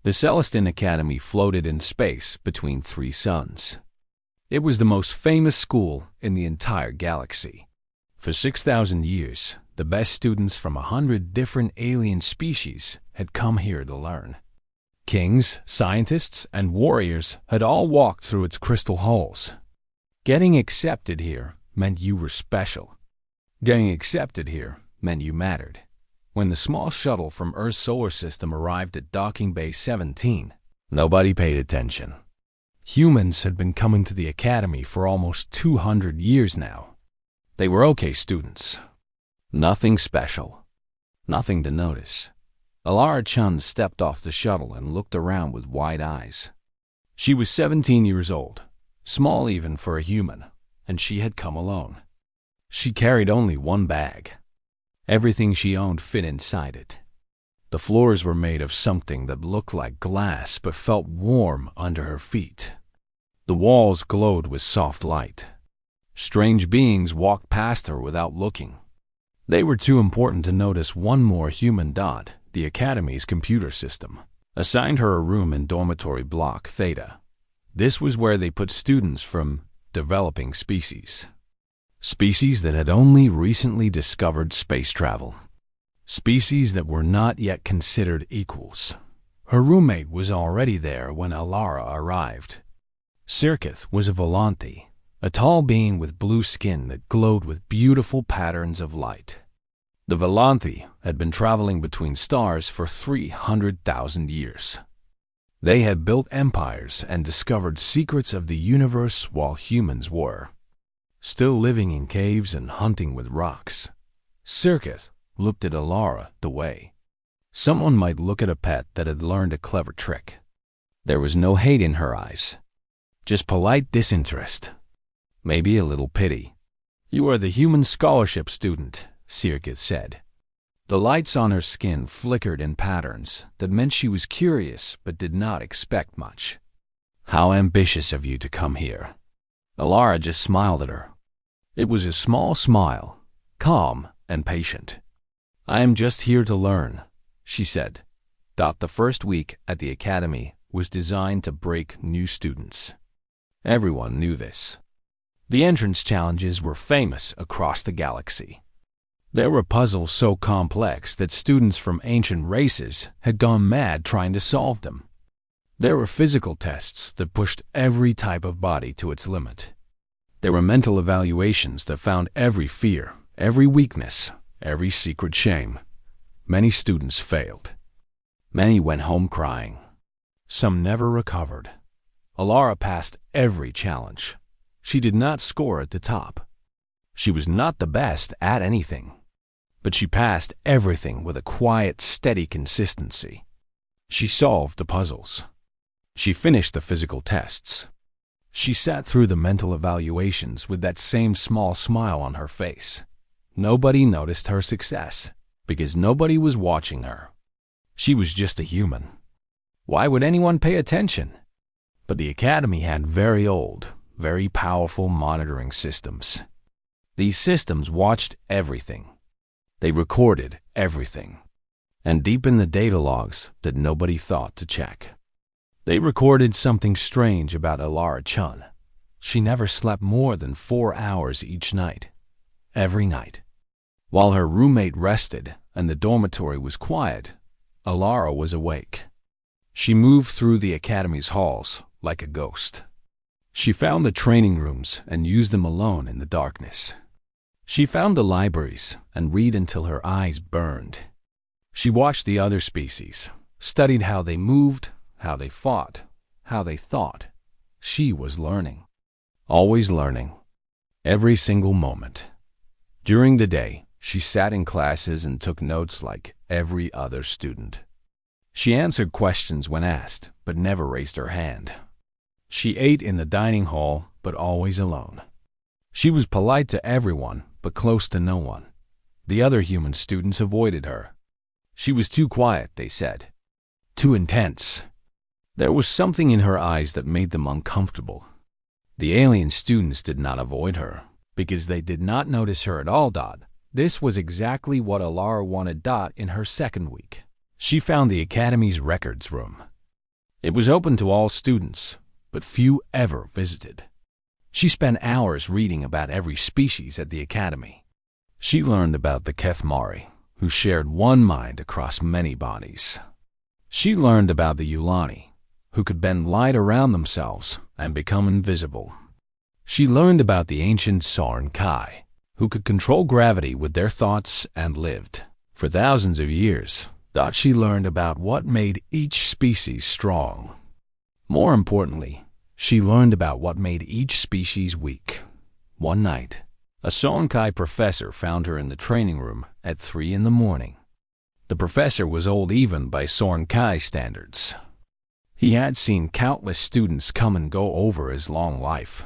The Celestine Academy floated in space between three suns. It was the most famous school in the entire galaxy. For 6,000 years, the best students from 100 different alien species had come here to learn. Kings, scientists, and warriors had all walked through its crystal halls. Getting accepted here meant you were special. Getting accepted here meant you mattered. When the small shuttle from Earth's solar system arrived at Docking Bay 17, nobody paid attention. Humans had been coming to the academy for almost 200 years now. They were okay students. Nothing special. Nothing to notice. Alara Chun stepped off the shuttle and looked around with wide eyes. She was 17 years old, small even for a human, and she had come alone. She carried only one bag. Everything she owned fit inside it. The floors were made of something that looked like glass but felt warm under her feet. The walls glowed with soft light. Strange beings walked past her without looking. They were too important to notice one more human dot. The Academy's computer system assigned her a room in dormitory block Theta. This was where they put students from developing species. Species that had only recently discovered space travel. Species that were not yet considered equals. Her roommate was already there when Alara arrived. Sirkith was a Volante, a tall being with blue skin that glowed with beautiful patterns of light. The Volante had been traveling between stars for 300,000 years. They had built empires and discovered secrets of the universe while humans were still living in caves and hunting with rocks. Sirkith looked at Alara the way someone might look at a pet that had learned a clever trick. There was no hate in her eyes, just polite disinterest, maybe a little pity. "You are the human scholarship student," Sirkith said. The lights on her skin flickered in patterns that meant she was curious but did not expect much. "How ambitious of you to come here." Alara just smiled at her. It was a small smile, calm and patient. "I am just here to learn," she said. The first week at the academy was designed to break new students. Everyone knew this. The entrance challenges were famous across the galaxy. There were puzzles so complex that students from ancient races had gone mad trying to solve them. There were physical tests that pushed every type of body to its limit. There were mental evaluations that found every fear, every weakness, every secret shame. Many students failed. Many went home crying. Some never recovered. Alara passed every challenge. She did not score at the top. She was not the best at anything, but she passed everything with a quiet, steady consistency. She solved the puzzles. She finished the physical tests. She sat through the mental evaluations with that same small smile on her face. Nobody noticed her success because nobody was watching her. She was just a human. Why would anyone pay attention? But the academy had very old, very powerful monitoring systems. These systems watched everything. They recorded everything. And deep in the data logs that nobody thought to check, they recorded something strange about Alara Chun. She never slept more than 4 hours each night. Every night. While her roommate rested and the dormitory was quiet, Alara was awake. She moved through the academy's halls like a ghost. She found the training rooms and used them alone in the darkness. She found the libraries and read until her eyes burned. She watched the other species, studied how they moved, how they fought, how they thought. She was learning. Always learning. Every single moment. During the day, she sat in classes and took notes like every other student. She answered questions when asked, but never raised her hand. She ate in the dining hall, but always alone. She was polite to everyone, but close to no one. The other human students avoided her. She was too quiet, they said. Too intense. There was something in her eyes that made them uncomfortable. The alien students did not avoid her, because they did not notice her at all. This was exactly what Alara wanted. In her second week, she found the academy's records room. It was open to all students, but few ever visited. She spent hours reading about every species at the academy. She learned about the Kethmari, who shared one mind across many bodies. She learned about the Ulani, who could bend light around themselves and become invisible. She learned about the ancient Soren Kai, who could control gravity with their thoughts and lived for thousands of years. Thought she learned about what made each species strong. More importantly, she learned about what made each species weak. One night, a Sorenkai professor found her in the training room at 3 in the morning. The professor was old even by Sorenkai standards. He had seen countless students come and go over his long life.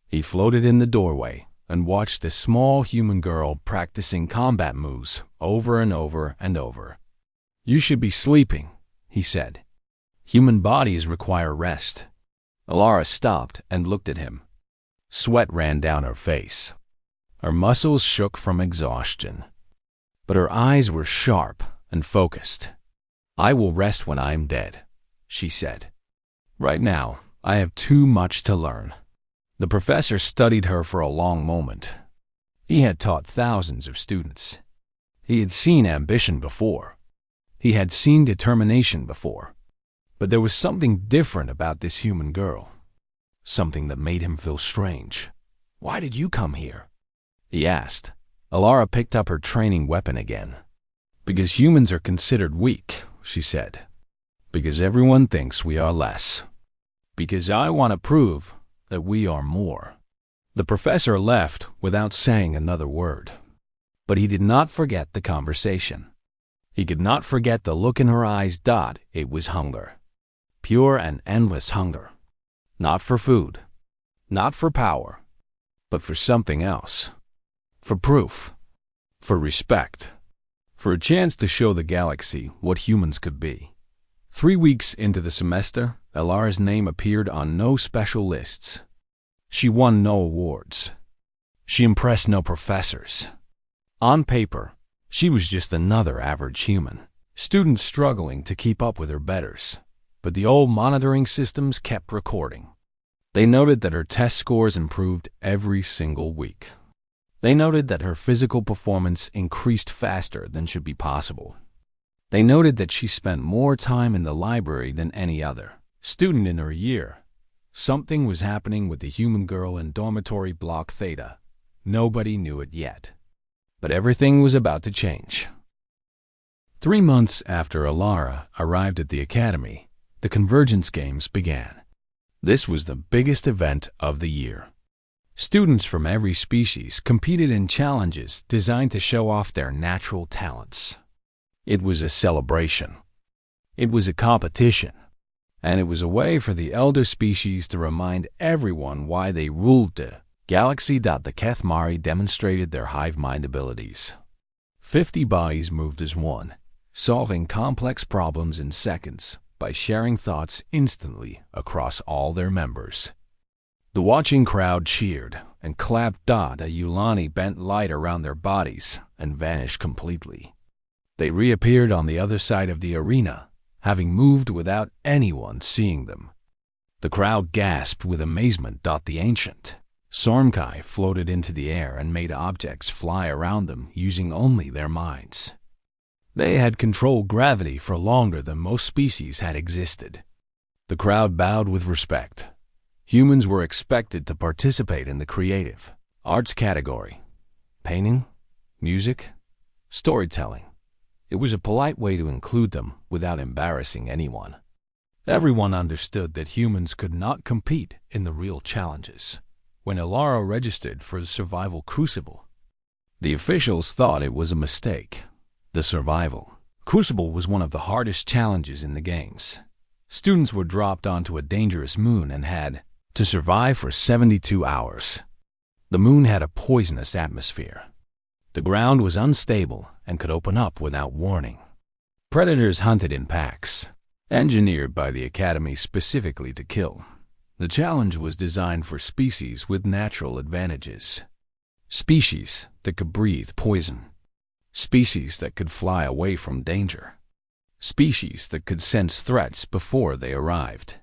He floated in the doorway and watched this small human girl practicing combat moves over and over and over. "You should be sleeping," he said. "Human bodies require rest." Alara stopped and looked at him. Sweat ran down her face. Her muscles shook from exhaustion, but her eyes were sharp and focused. "I will rest when I am dead," she said. "Right now, I have too much to learn." The professor studied her for a long moment. He had taught thousands of students. He had seen ambition before. He had seen determination before. But there was something different about this human girl. Something that made him feel strange. "Why did you come here?" he asked. Alara picked up her training weapon again. "Because humans are considered weak," she said. "Because everyone thinks we are less. Because I want to prove that we are more." The professor left without saying another word. But he did not forget the conversation. He could not forget the look in her eyes. It was hunger. Pure and endless hunger. Not for food. Not for power. But for something else. For proof. For respect. For a chance to show the galaxy what humans could be. 3 weeks into the semester, Alara's name appeared on no special lists. She won no awards. She impressed no professors. On paper, she was just another average human, student struggling to keep up with her betters. But the old monitoring systems kept recording. They noted that her test scores improved every single week. They noted that her physical performance increased faster than should be possible. They noted that she spent more time in the library than any other student in her year. Something was happening with the human girl in dormitory block Theta. Nobody knew it yet. But everything was about to change. 3 months after Alara arrived at the academy, the Convergence Games began. This was the biggest event of the year. Students from every species competed in challenges designed to show off their natural talents. It was a celebration. It was a competition. And it was a way for the elder species to remind everyone why they ruled the galaxy. The Kethmari demonstrated their hive mind abilities. 50 bodies moved as one, solving complex problems in seconds by sharing thoughts instantly across all their members. The watching crowd cheered and clapped. A Ulani bent light around their bodies and vanished completely. They reappeared on the other side of the arena, having moved without anyone seeing them. The crowd gasped with amazement. The ancient Sormkai floated into the air and made objects fly around them using only their minds. They had controlled gravity for longer than most species had existed. The crowd bowed with respect. Humans were expected to participate in the creative arts category: painting, music, storytelling. It was a polite way to include them without embarrassing anyone. Everyone understood that humans could not compete in the real challenges. When Alara registered for the Survival Crucible, the officials thought it was a mistake. The Survival Crucible was one of the hardest challenges in the games. Students were dropped onto a dangerous moon and had to survive for 72 hours. The moon had a poisonous atmosphere. The ground was unstable and could open up without warning. Predators hunted in packs, engineered by the Academy specifically to kill. The challenge was designed for species with natural advantages. Species that could breathe poison. Species that could fly away from danger. species that could sense threats before they arrived.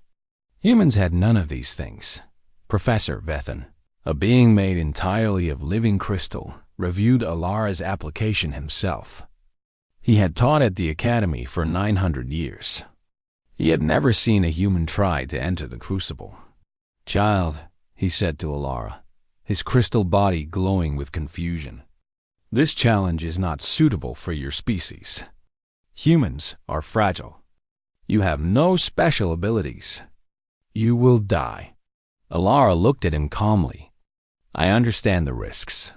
Humans had none of these things. Professor Vethan, a being made entirely of living crystal, reviewed Alara's application himself. He had taught at the academy for 900 years. He had never seen a human try to enter the crucible. "Child," he said to Alara, his crystal body glowing with confusion, "this challenge is not suitable for your species. Humans are fragile. You have no special abilities. You will die." Alara looked at him calmly. "I understand the risks.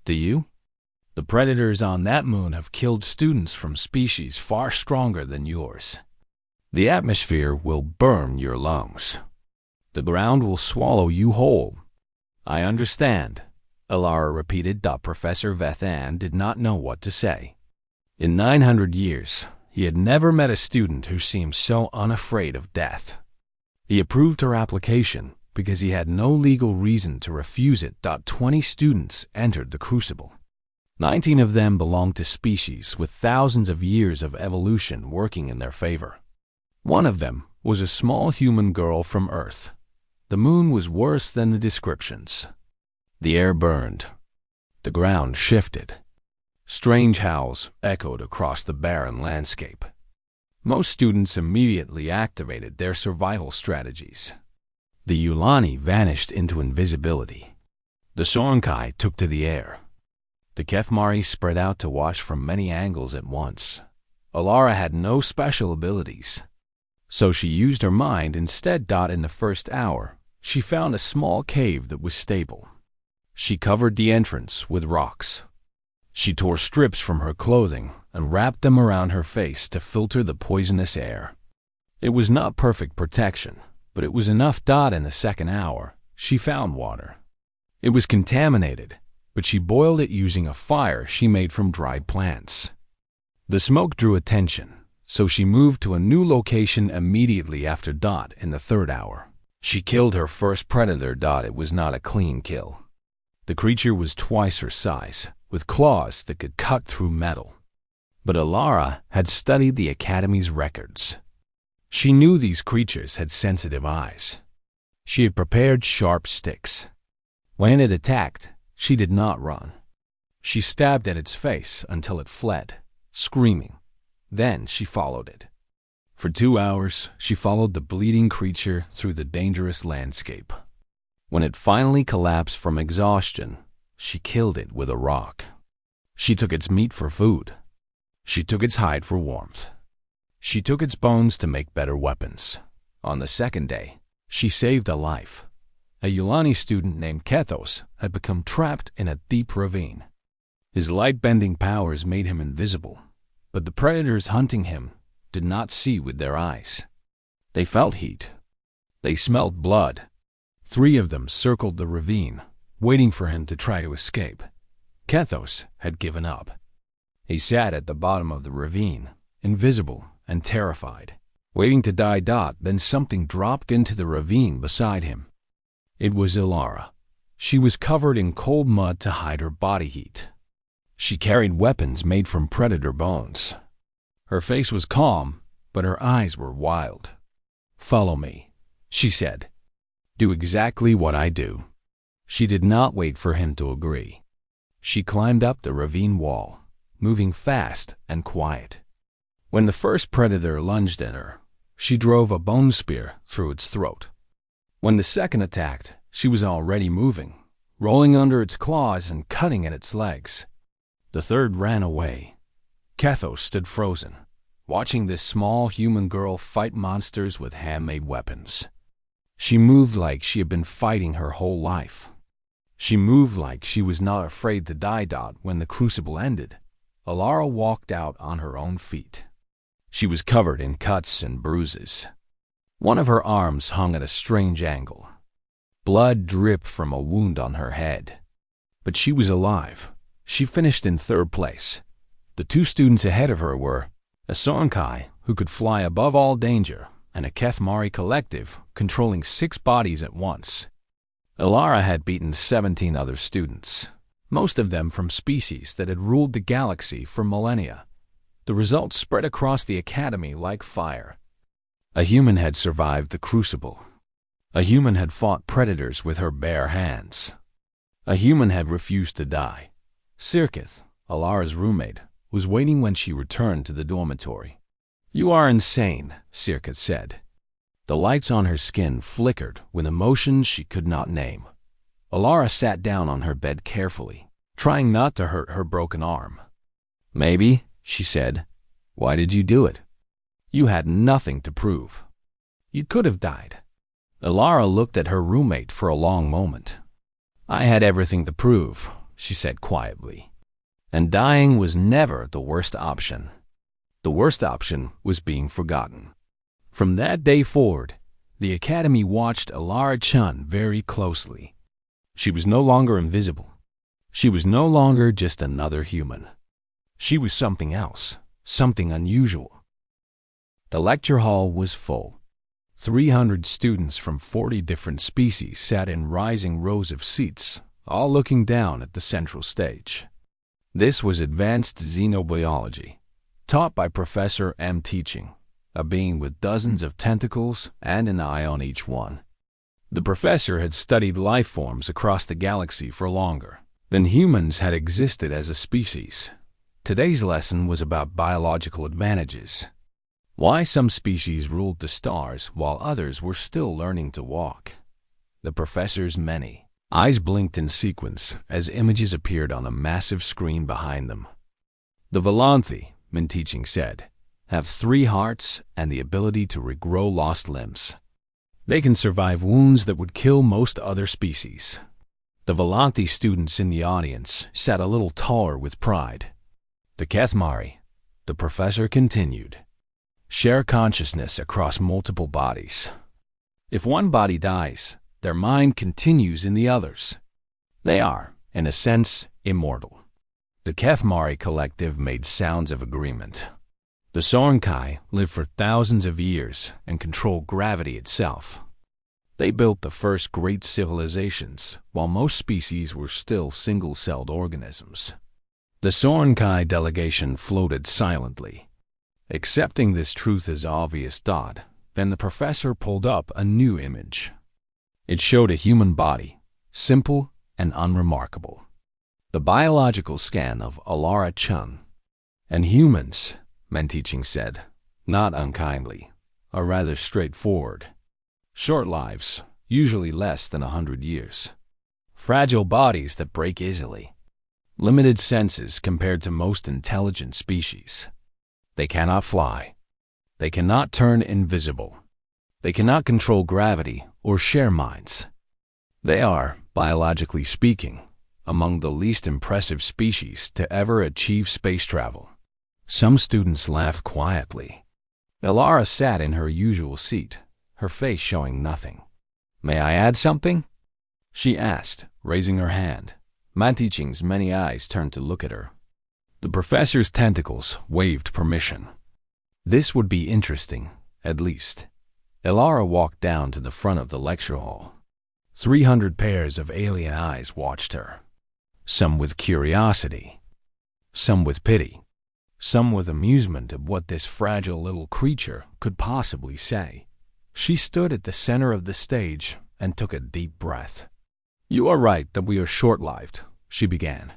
Do you? The predators on that moon have killed students from species far stronger than yours. The atmosphere will burn your lungs. The ground will swallow you whole." "I understand," Alara repeated. Professor Vethan did not know what to say. In 900 years, he had never met a student who seemed so unafraid of death. He approved her application because he had no legal reason to refuse it. 20 students entered the crucible. 19 of them belonged to species with thousands of years of evolution working in their favor. One of them was a small human girl from Earth. The moon was worse than the descriptions. The air burned. The ground shifted. Strange howls echoed across the barren landscape. Most students immediately activated their survival strategies. The Yulani vanished into invisibility. The Sornkai took to the air. The Kethmari spread out to watch from many angles at once. Alara had no special abilities, so she used her mind instead. In the first hour, she found a small cave that was stable. She covered the entrance with rocks. She tore strips from her clothing and wrapped them around her face to filter the poisonous air. It was not perfect protection, but it was enough. In the second hour, she found water. It was contaminated, but she boiled it using a fire she made from dried plants. The smoke drew attention, so she moved to a new location immediately after. In the third hour, she killed her first predator. It was not a clean kill. The creature was twice her size, with claws that could cut through metal. But Alara had studied the Academy's records. She knew these creatures had sensitive eyes. She had prepared sharp sticks. When it attacked, she did not run. She stabbed at its face until it fled, screaming. Then she followed it. For 2 hours, she followed the bleeding creature through the dangerous landscape. When it finally collapsed from exhaustion, she killed it with a rock. She took its meat for food. She took its hide for warmth. She took its bones to make better weapons. On the second day, she saved a life. A Yulani student named Kethos had become trapped in a deep ravine. His light-bending powers made him invisible, but the predators hunting him did not see with their eyes. They felt heat. They smelled blood. 3 of them circled the ravine, waiting for him to try to escape. Kethos had given up. He sat at the bottom of the ravine, invisible and terrified, waiting to die. Then something dropped into the ravine beside him. It was Alara. She was covered in cold mud to hide her body heat. She carried weapons made from predator bones. Her face was calm, but her eyes were wild. "Follow me," she said. "Do exactly what I do." She did not wait for him to agree. She climbed up the ravine wall, moving fast and quiet. When the first predator lunged at her, she drove a bone spear through its throat. When the second attacked, she was already moving, rolling under its claws and cutting at its legs. The third ran away. Kethos stood frozen, watching this small human girl fight monsters with handmade weapons. She moved like she had been fighting her whole life. She moved like she was not afraid to die. When the crucible ended, Alara walked out on her own feet. She was covered in cuts and bruises. One of her arms hung at a strange angle. Blood dripped from a wound on her head. But she was alive. She finished in 3rd place. The 2 students ahead of her were a Sornkai, who could fly above all danger, and a Kethmari collective controlling 6 bodies at once. Alara had beaten 17 other students, most of them from species that had ruled the galaxy for millennia. The results spread across the academy like fire. A human had survived the crucible. A human had fought predators with her bare hands. A human had refused to die. Sirkith, Alara's roommate, was waiting when she returned to the dormitory. "You are insane," Sirkith said. The lights on her skin flickered with emotions she could not name. Alara sat down on her bed carefully, trying not to hurt her broken arm. "Maybe," she said. "Why did you do it? You had nothing to prove. You could have died." Alara looked at her roommate for a long moment. "I had everything to prove," she said quietly. "And dying was never the worst option. The worst option was being forgotten." From that day forward, the Academy watched Alara Chun very closely. She was no longer invisible. She was no longer just another human. She was something else, something unusual. The lecture hall was full. 300 students from 40 different species sat in rising rows of seats, all looking down at the central stage. This was advanced xenobiology, taught by Professor M. Teaching, a being with dozens of tentacles and an eye on each one. The professor had studied life forms across the galaxy for longer than humans had existed as a species. Today's lesson was about biological advantages. Why some species ruled the stars while others were still learning to walk. The professor's many eyes blinked in sequence as images appeared on a massive screen behind them. "The Volanthi," Min Teaching said, "have 3 hearts and the ability to regrow lost limbs. They can survive wounds that would kill most other species." The Volanthi students in the audience sat a little taller with pride. "The Kethmari," the professor continued, "share consciousness across multiple bodies. If one body dies, their mind continues in the others. They are, in a sense, immortal." The Kethmari collective made sounds of agreement. The Sorenkai live for thousands of years and control gravity itself. They built the first great civilizations, while most species were still single-celled organisms. The Sorenkai delegation floated silently. Accepting this truth as obvious thought, then the professor pulled up a new image. It showed a human body, simple and unremarkable. The biological scan of Alara Chun. "And humans," Min Teaching said, not unkindly, are rather straightforward. Short lives, usually less than 100 years. Fragile bodies that break easily. Limited senses compared to most intelligent species. They cannot fly. They cannot turn invisible. They cannot control gravity or share minds. They are, biologically speaking, among the least impressive species to ever achieve space travel. Some students laughed quietly. Alara sat in her usual seat, her face showing nothing. "May I add something?" she asked, raising her hand. Min Teaching's many eyes turned to look at her. The professor's tentacles waved permission. This would be interesting, at least. Alara walked down to the front of the lecture hall. 300 pairs of alien eyes watched her. Some with curiosity, some with pity, some with amusement at what this fragile little creature could possibly say. She stood at the center of the stage and took a deep breath. "You are right that we are short-lived," she began.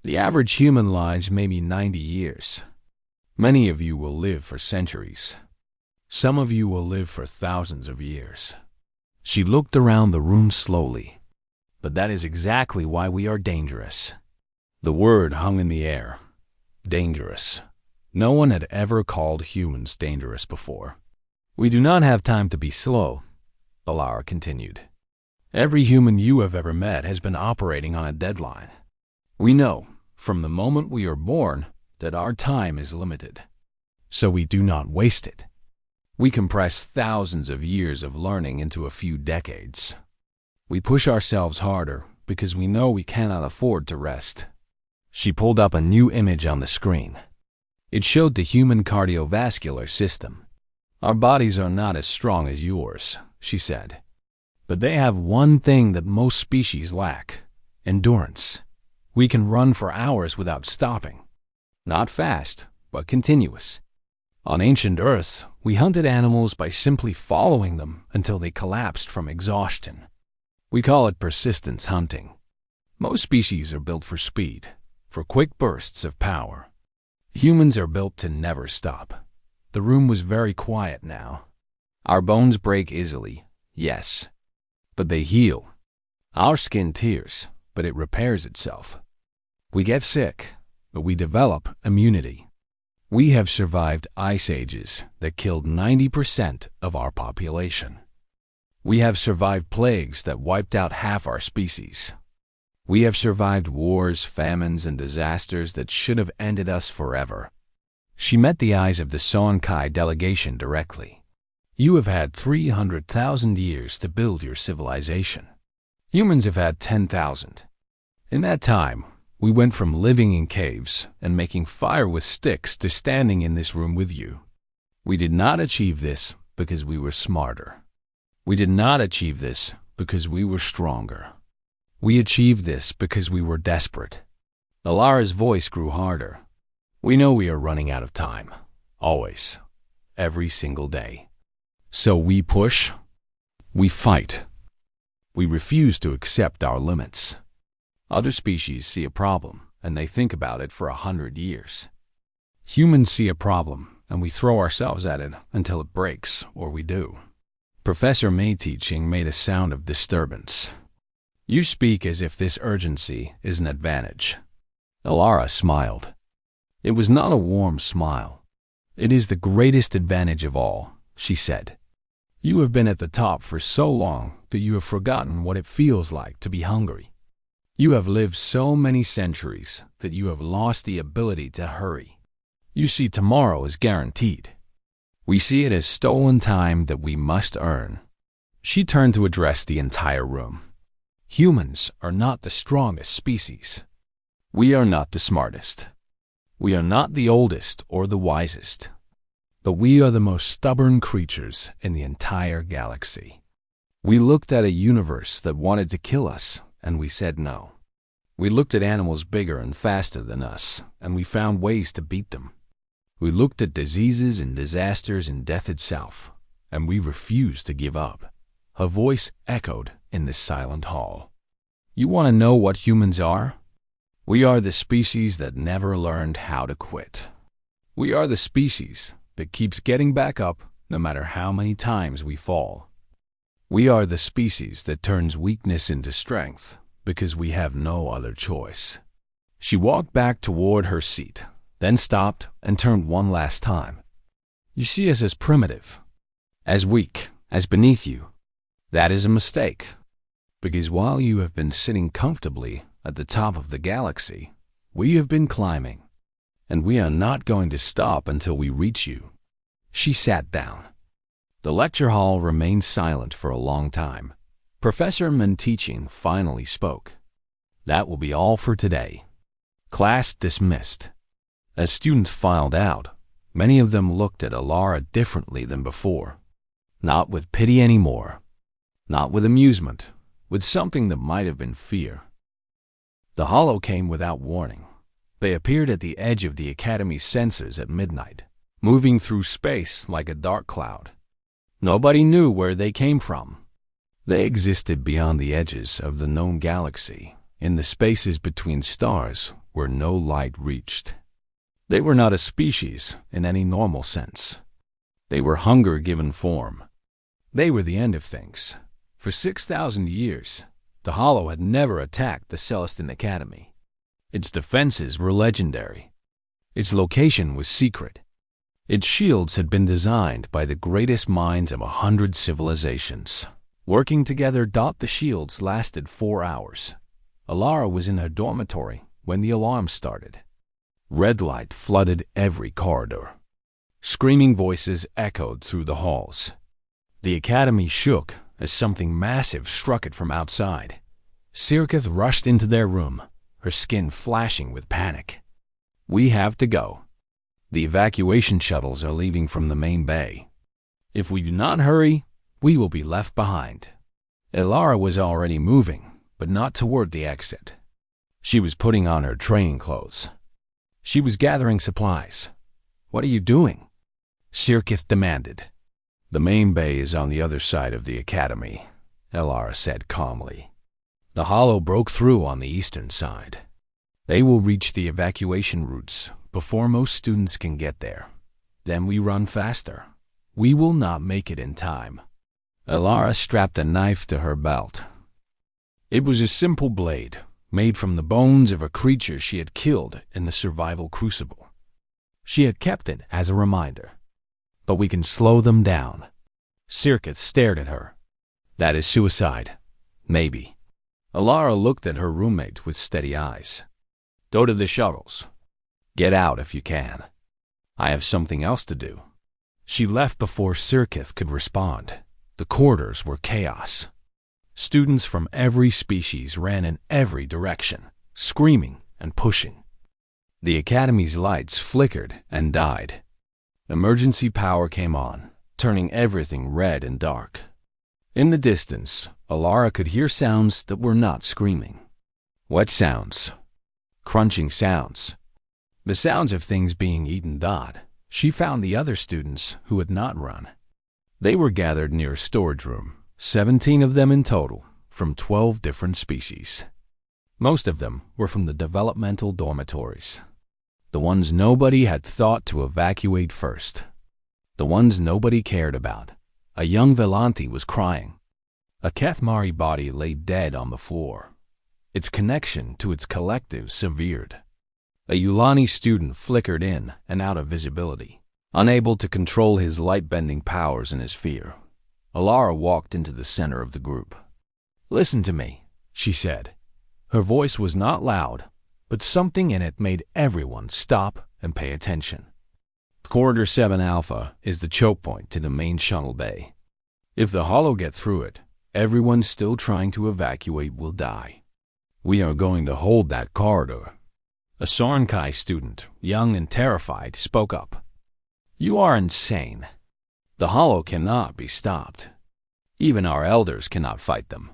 "The average human lives may be 90 years. Many of you will live for centuries. Some of you will live for thousands of years." She looked around the room slowly. "But that is exactly why we are dangerous." The word hung in the air. Dangerous. No one had ever called humans dangerous before. "We do not have time to be slow," Alara continued. "Every human you have ever met has been operating on a deadline. We know, from the moment we are born, that our time is limited. So we do not waste it. We compress thousands of years of learning into a few decades. We push ourselves harder because we know we cannot afford to rest." She pulled up a new image on the screen. It showed the human cardiovascular system. "Our bodies are not as strong as yours," she said. "But they have one thing that most species lack: endurance. We can run for hours without stopping. Not fast, but continuous. On ancient Earth, we hunted animals by simply following them until they collapsed from exhaustion. We call it persistence hunting. Most species are built for speed, for quick bursts of power. Humans are built to never stop. The room was very quiet now. Our bones break easily, yes, but they heal. Our skin tears, but it repairs itself. We get sick, but we develop immunity. We have survived ice ages that killed 90% of our population. We have survived plagues that wiped out half our species. We have survived wars, famines, and disasters that should have ended us forever. She met the eyes of the Sonkai delegation directly. You have had 300,000 years to build your civilization. Humans have had 10,000. In that time, we went from living in caves and making fire with sticks to standing in this room with you. We did not achieve this because we were smarter. We did not achieve this because we were stronger. We achieved this because we were desperate. Alara's voice grew harder. We know we are running out of time. Always. Every single day. So we push. We fight. We refuse to accept our limits. Other species see a problem, and they think about it for 100 years. Humans see a problem, and we throw ourselves at it until it breaks, or we do. Professor May teaching made a sound of disturbance. You speak as if this urgency is an advantage. Alara smiled. It was not a warm smile. It is the greatest advantage of all, she said. You have been at the top for so long that you have forgotten what it feels like to be hungry. You have lived so many centuries that you have lost the ability to hurry. You see tomorrow as guaranteed. We see it as stolen time that we must earn. She turned to address the entire room. Humans are not the strongest species. We are not the smartest. We are not the oldest or the wisest. But we are the most stubborn creatures in the entire galaxy. We looked at a universe that wanted to kill us, and we said no. We looked at animals bigger and faster than us, and we found ways to beat them. We looked at diseases and disasters and death itself, and we refused to give up. Her voice echoed in the silent hall. You want to know what humans are? We are the species that never learned how to quit. We are the species that keeps getting back up no matter how many times we fall. We are the species that turns weakness into strength because we have no other choice. She walked back toward her seat, then stopped and turned one last time. You see us as primitive, as weak, as beneath you. That is a mistake, because while you have been sitting comfortably at the top of the galaxy, we have been climbing, and we are not going to stop until we reach you. She sat down. The lecture hall remained silent for a long time. Professor Min teaching finally spoke. That will be all for today. Class dismissed. As students filed out, many of them looked at Alara differently than before. Not with pity anymore. Not with amusement. With something that might have been fear. The hollow came without warning. They appeared at the edge of the Academy's sensors at midnight, moving through space like a dark cloud. Nobody knew where they came from. They existed beyond the edges of the known galaxy, in the spaces between stars where no light reached. They were not a species in any normal sense. They were hunger given form. They were the end of things. For 6,000 years, the Hollow had never attacked the Celestine Academy. Its defenses were legendary. Its location was secret. Its shields had been designed by the greatest minds of 100 civilizations. Working together, the shields lasted 4 hours. Alara was in her dormitory when the alarm started. Red light flooded every corridor. Screaming voices echoed through the halls. The Academy shook as something massive struck it from outside. Sirkith rushed into their room, her skin flashing with panic. We have to go. The evacuation shuttles are leaving from the main bay. If we do not hurry, we will be left behind. Alara was already moving, but not toward the exit. She was putting on her training clothes. She was gathering supplies. What are you doing? Sirkith demanded. The main bay is on the other side of the academy, Elara said calmly. The hollow broke through on the eastern side. They will reach the evacuation routes before most students can get there. Then we run faster. We will not make it in time. Elara strapped a knife to her belt. It was a simple blade, made from the bones of a creature she had killed in the survival crucible. She had kept it as a reminder. But we can slow them down. Sirkith stared at her. That is suicide. Maybe. Elara looked at her roommate with steady eyes. Go to the shuttles. Get out if you can. I have something else to do. She left before Sirkith could respond. The corridors were chaos. Students from every species ran in every direction, screaming and pushing. The academy's lights flickered and died. Emergency power came on, turning everything red and dark. In the distance, Elara could hear sounds that were not screaming. Wet sounds. Crunching sounds. The sounds of things being eaten. She found the other students who had not run. They were gathered near a storage room, 17 of them in total, from 12 different species. Most of them were from the developmental dormitories. The ones nobody had thought to evacuate first. The ones nobody cared about. A young Velanti was crying. A Kethmari body lay dead on the floor. Its connection to its collective severed. A Yulani student flickered in and out of visibility, unable to control his light-bending powers in his fear. Elara walked into the center of the group. Listen to me, she said. Her voice was not loud, but something in it made everyone stop and pay attention. Corridor 7 Alpha is the choke point to the main shuttle bay. If the hollow get through it, everyone still trying to evacuate will die. We are going to hold that corridor. A Sornkai student, young and terrified, spoke up. You are insane. The hollow cannot be stopped. Even our elders cannot fight them.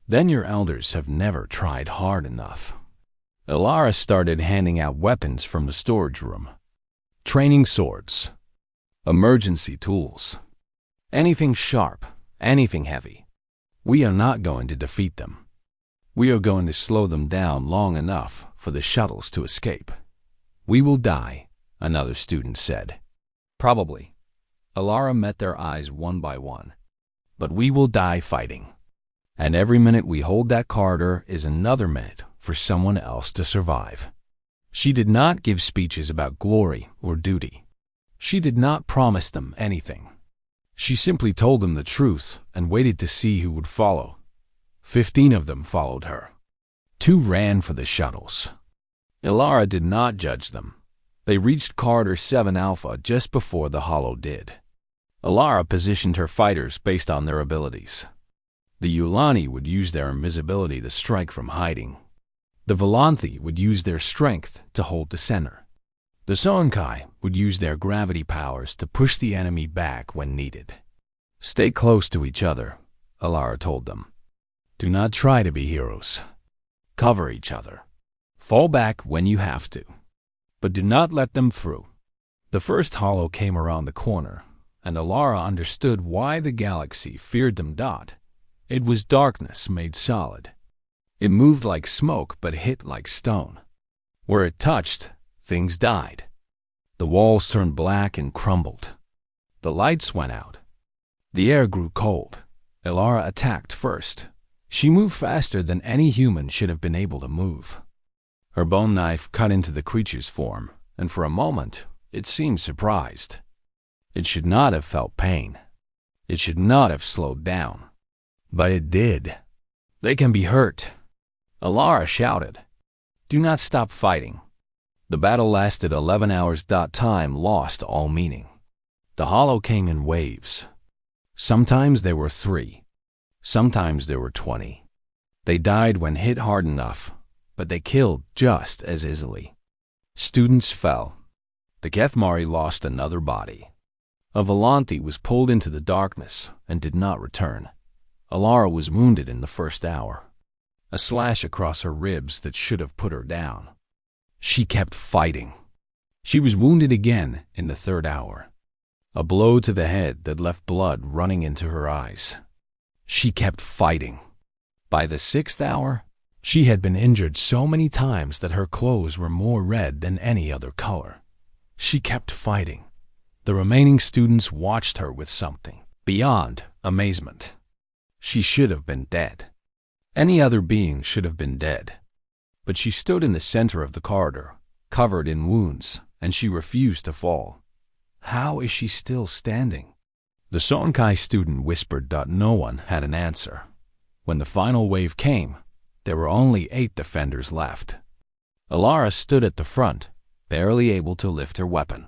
Then your elders have never tried hard enough. Elara started handing out weapons from the storage room. Training swords. Emergency tools. Anything sharp, anything heavy. We are not going to defeat them. We are going to slow them down long enough for the shuttles to escape. We will die, another student said. Probably. Elara met their eyes one by one. But we will die fighting. And every minute we hold that corridor is another minute for someone else to survive. She did not give speeches about glory or duty. She did not promise them anything. She simply told them the truth and waited to see who would follow. 15 of them followed her. 2 ran for the shuttles. Elara did not judge them. They reached Corridor 7 Alpha just before the hollow did. Elara positioned her fighters based on their abilities. The Yulani would use their invisibility to strike from hiding. The Volanthi would use their strength to hold the center. The Sonkai would use their gravity powers to push the enemy back when needed. Stay close to each other, Elara told them. Do not try to be heroes. Cover each other. Fall back when you have to. But do not let them through. The first hollow came around the corner, and Elara understood why the galaxy feared them. It was darkness made solid. It moved like smoke but hit like stone. Where it touched, things died. The walls turned black and crumbled. The lights went out. The air grew cold. Elara attacked first. She moved faster than any human should have been able to move. Her bone knife cut into the creature's form, and for a moment, it seemed surprised. It should not have felt pain. It should not have slowed down. But it did. They can be hurt. Elara shouted. Do not stop fighting. The battle lasted 11 hours. Time lost all meaning. The hollow came in waves. Sometimes there were 3. Sometimes there were 20. They died when hit hard enough, but they killed just as easily. Students fell. The Kethmari lost another body. A Volanthi was pulled into the darkness and did not return. Elara was wounded in the first hour. A slash across her ribs that should have put her down. She kept fighting. She was wounded again in the third hour. A blow to the head that left blood running into her eyes. She kept fighting. By the sixth hour, she had been injured so many times that her clothes were more red than any other color. She kept fighting. The remaining students watched her with something beyond amazement. She should have been dead. Any other being should have been dead. But she stood in the center of the corridor, covered in wounds, and she refused to fall. How is she still standing? The Sonkai student whispered that no one had an answer. When the final wave came, there were only 8 defenders left. Alara stood at the front, barely able to lift her weapon.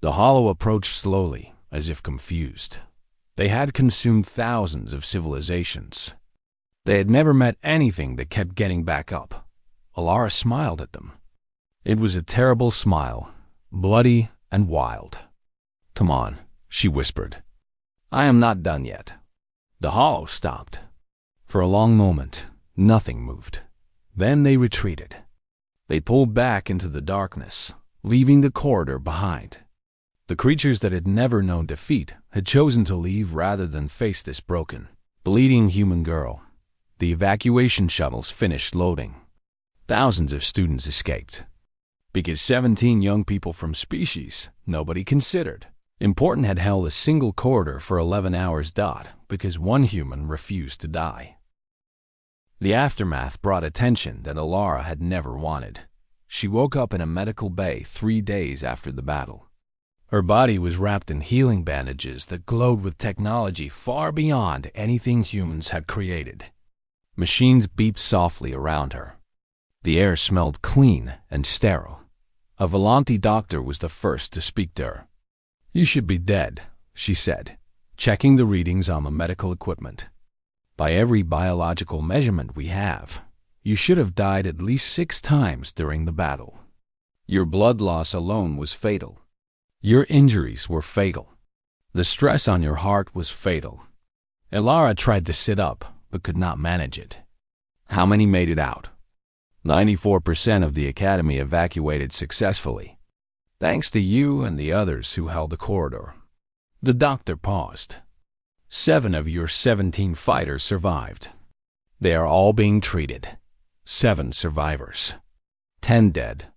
The Hollow approached slowly, as if confused. They had consumed thousands of civilizations. They had never met anything that kept getting back up. Alara smiled at them. It was a terrible smile, bloody and wild. "Come on," she whispered. "I am not done yet." The Hollow stopped. For a long moment, nothing moved. Then they retreated. They pulled back into the darkness, leaving the corridor behind. The creatures that had never known defeat had chosen to leave rather than face this broken, bleeding human girl. The evacuation shuttles finished loading. Thousands of students escaped. Because 17 young people from species nobody considered important had held a single corridor for 11 hours because one human refused to die. The aftermath brought attention that Alara had never wanted. She woke up in a medical bay 3 days after the battle. Her body was wrapped in healing bandages that glowed with technology far beyond anything humans had created. Machines beeped softly around her. The air smelled clean and sterile. A Volanti doctor was the first to speak to her. "You should be dead," she said, checking the readings on the medical equipment. "By every biological measurement we have, you should have died at least 6 times during the battle. Your blood loss alone was fatal. Your injuries were fatal. The stress on your heart was fatal." Alara tried to sit up, but could not manage it. "How many made it out?" 94% of the academy evacuated successfully, thanks to you and the others who held the corridor." The doctor paused. 7 of your 17 fighters survived. They are all being treated. 7 survivors. 10 dead.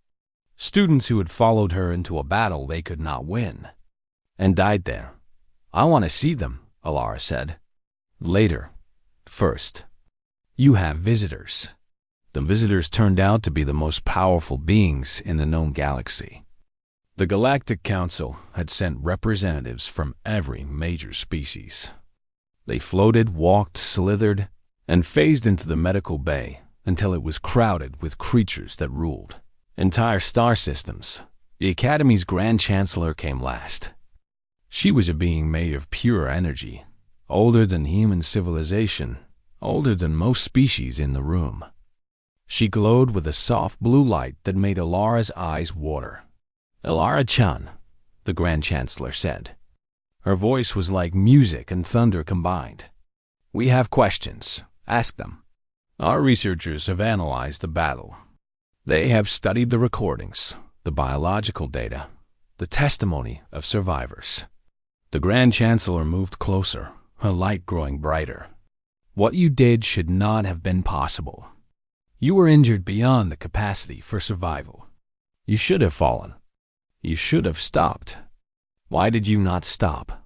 Students who had followed her into a battle they could not win, and died there. "I want to see them," Alara said. "Later. First, you have visitors." The visitors turned out to be the most powerful beings in the known galaxy. The Galactic Council had sent representatives from every major species. They floated, walked, slithered, and phased into the medical bay until it was crowded with creatures that ruled entire star systems. The Academy's Grand Chancellor came last. She was a being made of pure energy, older than human civilization, older than most species in the room. She glowed with a soft blue light that made Alara's eyes water. "Alara-chan," the Grand Chancellor said. Her voice was like music and thunder combined. "We have questions. Ask them. Our researchers have analyzed the battle. They have studied the recordings, the biological data, the testimony of survivors." The Grand Chancellor moved closer, her light growing brighter. "What you did should not have been possible. You were injured beyond the capacity for survival. You should have fallen. You should have stopped. Why did you not stop?"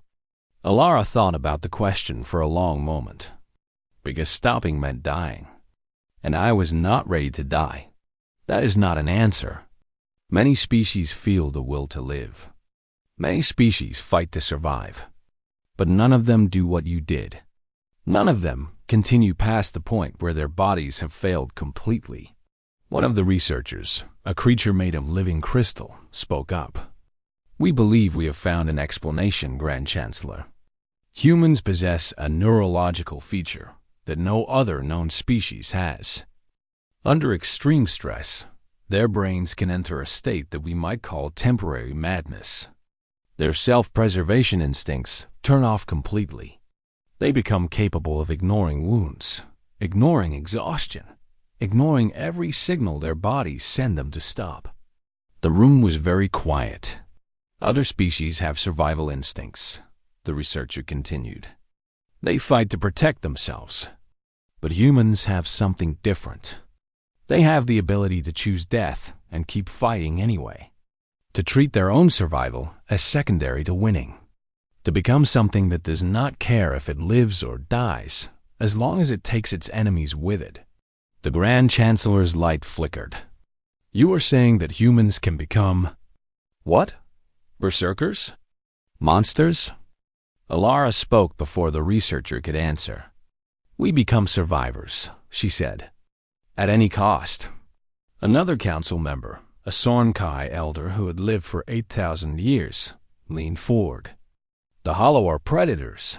Alara thought about the question for a long moment. Because stopping meant dying. And I was not ready to die. That is not an answer. Many species feel the will to live. Many species fight to survive. But none of them do what you did. None of them continue past the point where their bodies have failed completely. One of the researchers, a creature made of living crystal, spoke up. "We believe we have found an explanation, Grand Chancellor. Humans possess a neurological feature that no other known species has. Under extreme stress, their brains can enter a state that we might call temporary madness. Their self-preservation instincts turn off completely. They become capable of ignoring wounds, ignoring exhaustion, ignoring every signal their bodies send them to stop. The room was very quiet. Other species have survival instincts, the researcher continued. They fight to protect themselves. But humans have something different. They have the ability to choose death and keep fighting anyway. To treat their own survival as secondary to winning. To become something that does not care if it lives or dies, as long as it takes its enemies with it. The Grand Chancellor's light flickered. You are saying that humans can become... what? Berserkers? Monsters? Alara spoke before the researcher could answer. We become survivors, she said. At any cost. Another council member, a Sornkai elder who had lived for 8,000 years, leaned forward. The Hollow are predators.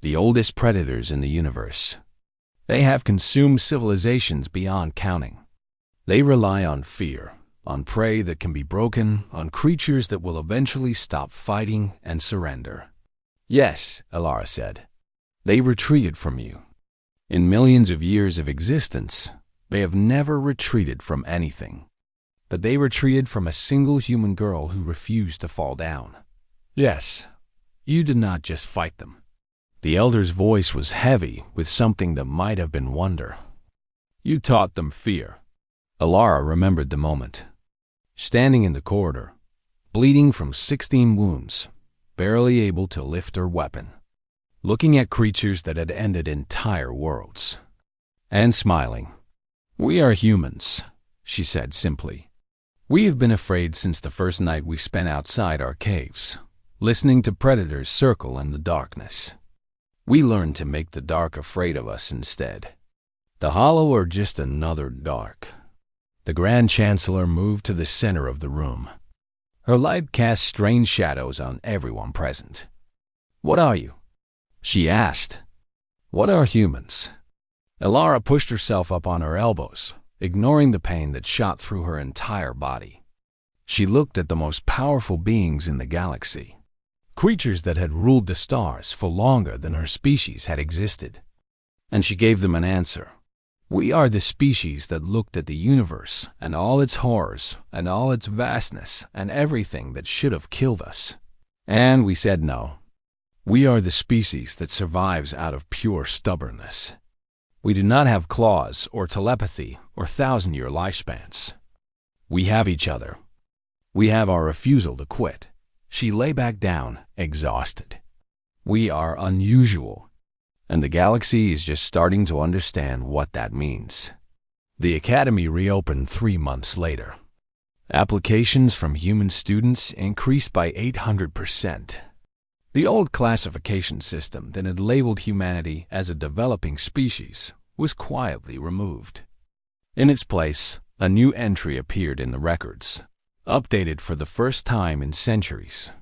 The oldest predators in the universe. They have consumed civilizations beyond counting. They rely on fear, on prey that can be broken, on creatures that will eventually stop fighting and surrender. Yes, Alara said. They retreated from you. In millions of years of existence, they have never retreated from anything. But they retreated from a single human girl who refused to fall down. Yes, you did not just fight them. The elder's voice was heavy with something that might have been wonder. You taught them fear. Alara remembered the moment. Standing in the corridor, bleeding from 16 wounds, barely able to lift her weapon, looking at creatures that had ended entire worlds, and smiling. We are humans, she said simply. We have been afraid since the first night we spent outside our caves, listening to predators circle in the darkness. We learned to make the dark afraid of us instead. The Hollow are just another dark. The Grand Chancellor moved to the center of the room. Her light cast strange shadows on everyone present. What are you? She asked. What are humans? Alara pushed herself up on her elbows, ignoring the pain that shot through her entire body. She looked at the most powerful beings in the galaxy, creatures that had ruled the stars for longer than her species had existed. And she gave them an answer. We are the species that looked at the universe and all its horrors and all its vastness and everything that should have killed us. And we said no. We are the species that survives out of pure stubbornness. We do not have claws or telepathy or 1,000-year lifespans. We have each other. We have our refusal to quit. She lay back down, exhausted. We are unusual. And the galaxy is just starting to understand what that means. The Academy reopened 3 months later. Applications from human students increased by 800%. The old classification system that had labeled humanity as a developing species was quietly removed. In its place, a new entry appeared in the records, updated for the first time in centuries.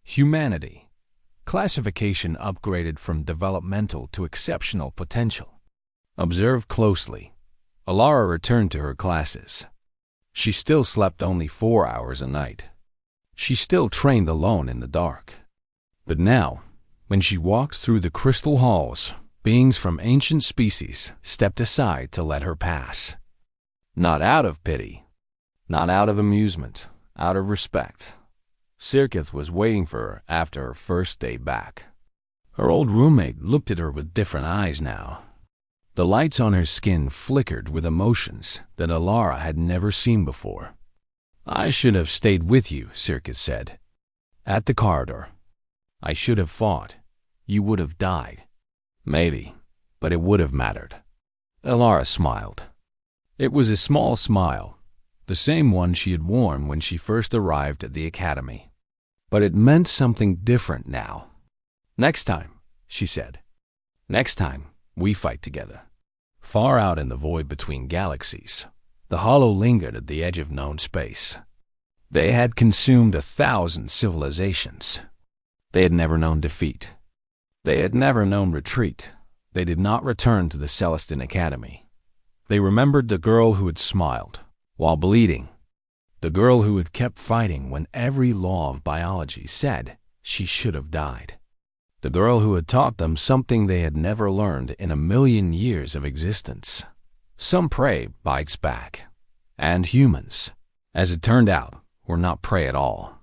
Humanity. Classification upgraded from developmental to exceptional potential. Observed closely. Alara returned to her classes. She still slept only 4 hours a night. She still trained alone in the dark. But now, when she walked through the crystal halls, beings from ancient species stepped aside to let her pass. Not out of pity, not out of amusement, out of respect. Sirkith was waiting for her after her first day back. Her old roommate looked at her with different eyes now. The lights on her skin flickered with emotions that Alara had never seen before. I should have stayed with you, Sirkith said. At the corridor. I should have fought. You would have died. Maybe, but it would have mattered. Alara smiled. It was a small smile, the same one she had worn when she first arrived at the Academy. But it meant something different now. Next time, she said. Next time, we fight together. Far out in the void between galaxies, the Hollow lingered at the edge of known space. They had consumed 1,000 civilizations. They had never known defeat. They had never known retreat. They did not return to the Celestine Academy. They remembered the girl who had smiled, while bleeding. The girl who had kept fighting when every law of biology said she should have died. The girl who had taught them something they had never learned in 1,000,000 years of existence. Some prey bites back. And humans, as it turned out, or not prey at all.